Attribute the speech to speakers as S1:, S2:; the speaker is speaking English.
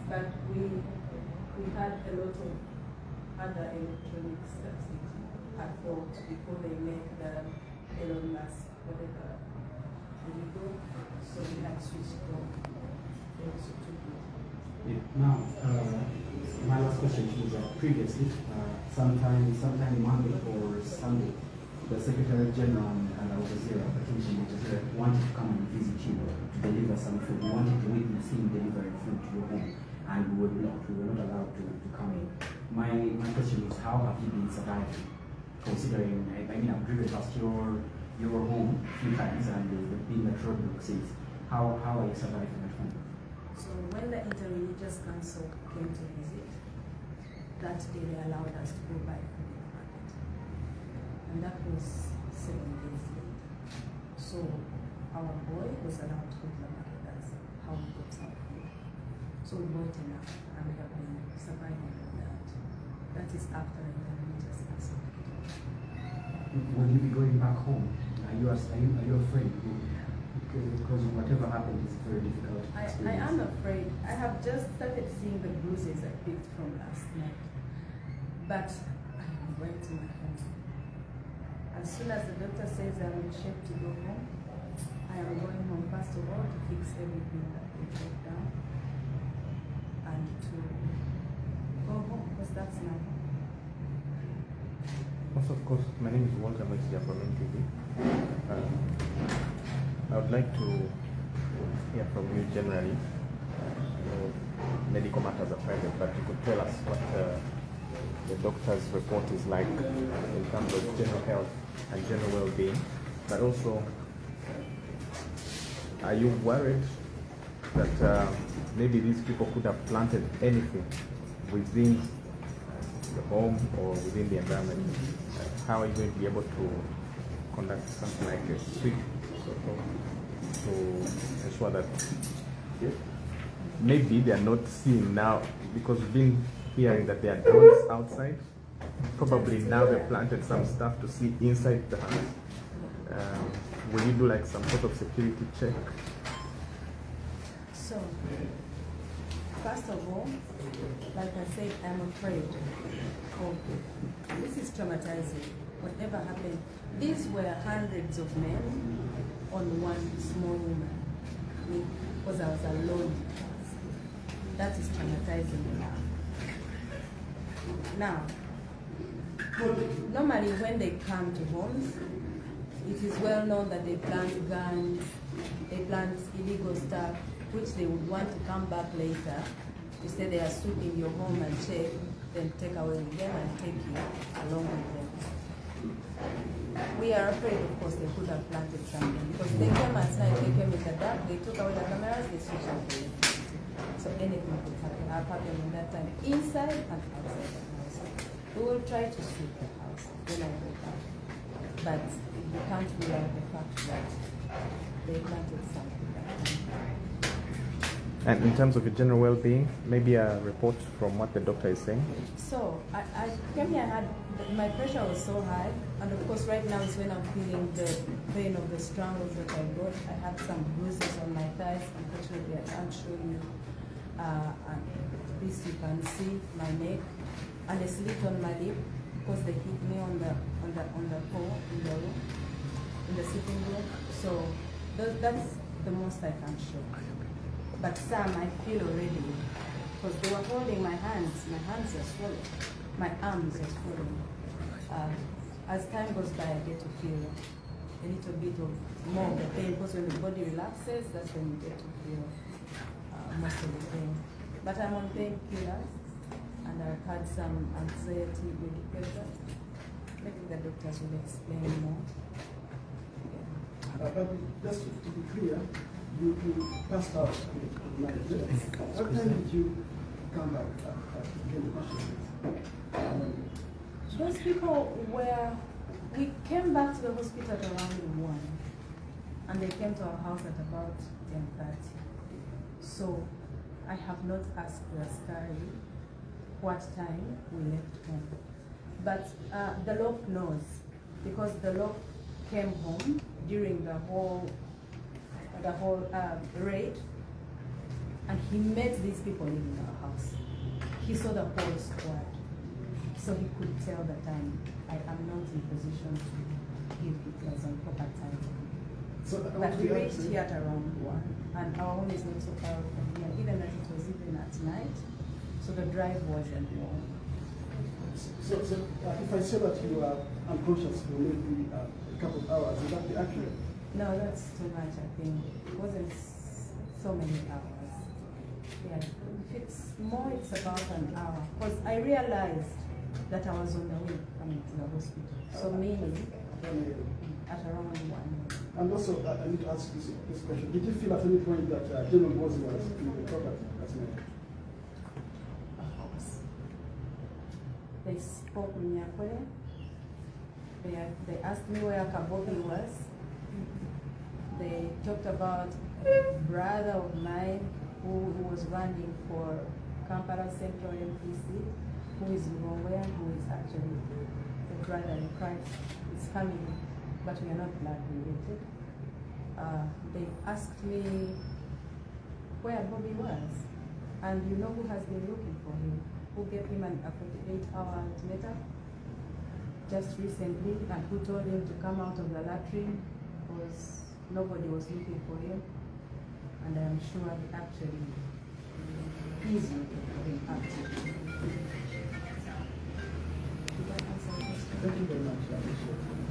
S1: but we had a lot of other electronics that I thought before they make the Elon Musk, whatever, illegal, so we had switched on.
S2: Now, my last question is previously, sometime Monday or Sunday, the Secretary General and Bakoze wanted to come and visit you to deliver some food. We wanted to witness him delivering food to your home, and we were blocked. We were not allowed to come in. My question is, how have you been surviving? Considering, I mean, I've driven past your home a few times, and there's been a roadblock since. How are you surviving at home?
S1: So when the Interreligious Council came to visit, that day they allowed us to go buy food in the market. And that was 7 days later. So our boy was allowed to go to the market. That's how we got some food. So we bought enough and we have been surviving with that. That is after the Interreligious Council.
S2: Will you be going back home? Are you afraid? Because whatever happened is very difficult.
S1: I am afraid. I have just started seeing the bruises I picked from last night. But I am going to my home. As soon as the doctor says I'm in shape to go home, I am going home first of all to fix everything that they broke down and to go home because that's my home.
S3: Also, of course, my name is Walter Mexia from NTV. I would like to hear from you generally. Medical matters are private, but you could tell us what the doctor's report is like in terms of general health and general well-being. But also, are you worried that maybe these people could have planted anything within the home or within the environment? How are you going to be able to conduct something like a sweep to ensure that maybe they are not seen now, because we've been hearing that there are drones outside. Probably now they've planted some stuff to see inside the house. Will you do like some sort of security check?
S1: So, first of all, like I said, I'm afraid of this is traumatizing. Whatever happened, these were hundreds of men on one small woman. I mean, because I was alone. That is traumatizing enough. Now, normally when they come to homes, it is well known that they plant guns, they plant illegal stuff, which they would want to come back later to say they are sweeping your home and check, then take away them and take you along with them. We are afraid, of course, they could have planted something because they came at night, they came in the dark, they took away the cameras, they switched off the electricity. So anything could have happened in that time, inside and outside the house. We will try to sweep the house when I go back. But you can't rule out the fact that they planted something.
S3: And in terms of your general well-being, maybe a report from what the doctor is saying?
S1: So, I came here, my pressure was so high, and of course right now is when I'm feeling the pain of the strangles that I got. I have some bruises on my thighs. Unfortunately, I can't show you. And this you can see my neck, and a slit on my lip because they hit me on the floor in the room, in the sitting room. So that's the most I can show. But some I feel already because they were holding my hands. My hands are swollen. My arms are swollen. As time goes by, I get to feel a little bit of more of the pain because when the body relaxes, that's when you get to feel most of the pain. But I'm on painkillers, and I've had some anxiety with depression. Maybe the doctors will explain more.
S4: Yeah. But just to be clear, you passed out. What time did you come back?
S1: Those people we came back to the hospital at around 1, and they came to our house at about 10:30. So I have not asked the askari what time we left home. But the lock knows, because the lock came home during the whole raid. And he met these people living in our house. He saw the whole squad. So he could tell that I am not in position to give details on proper time.
S4: So
S1: But we reached here at around 1, and our home is not so far from here, even that it was even at night, so the drive wasn't long.
S4: So if I say that you are unconscious for maybe a couple of hours, would that be accurate?
S1: No, that's too much, I think. It wasn't so many hours. Yeah, if it's more, it's about an hour. Because I realized that I was on the way coming to the hospital. So meaning at around 1.
S4: And also, I need to ask this question. Did you feel at any point that General Bobi was in the property as well?
S1: Of course. They spoke with Nyakole. They asked me where Bobi was. They talked about a brother of mine who was running for Kampala Central MPC, who is Ngongwe, who is actually the brother in Christ. Is coming, but we are not blood related. They asked me where Bobi was, and you know who has been looking for him, who gave him a 48-hour ultimatum just recently, and who told him to come out of the latrine because nobody was looking for him. And I am sure actually he's looking for him actively. Did that answer the question?
S4: Thank you very much. I appreciate it.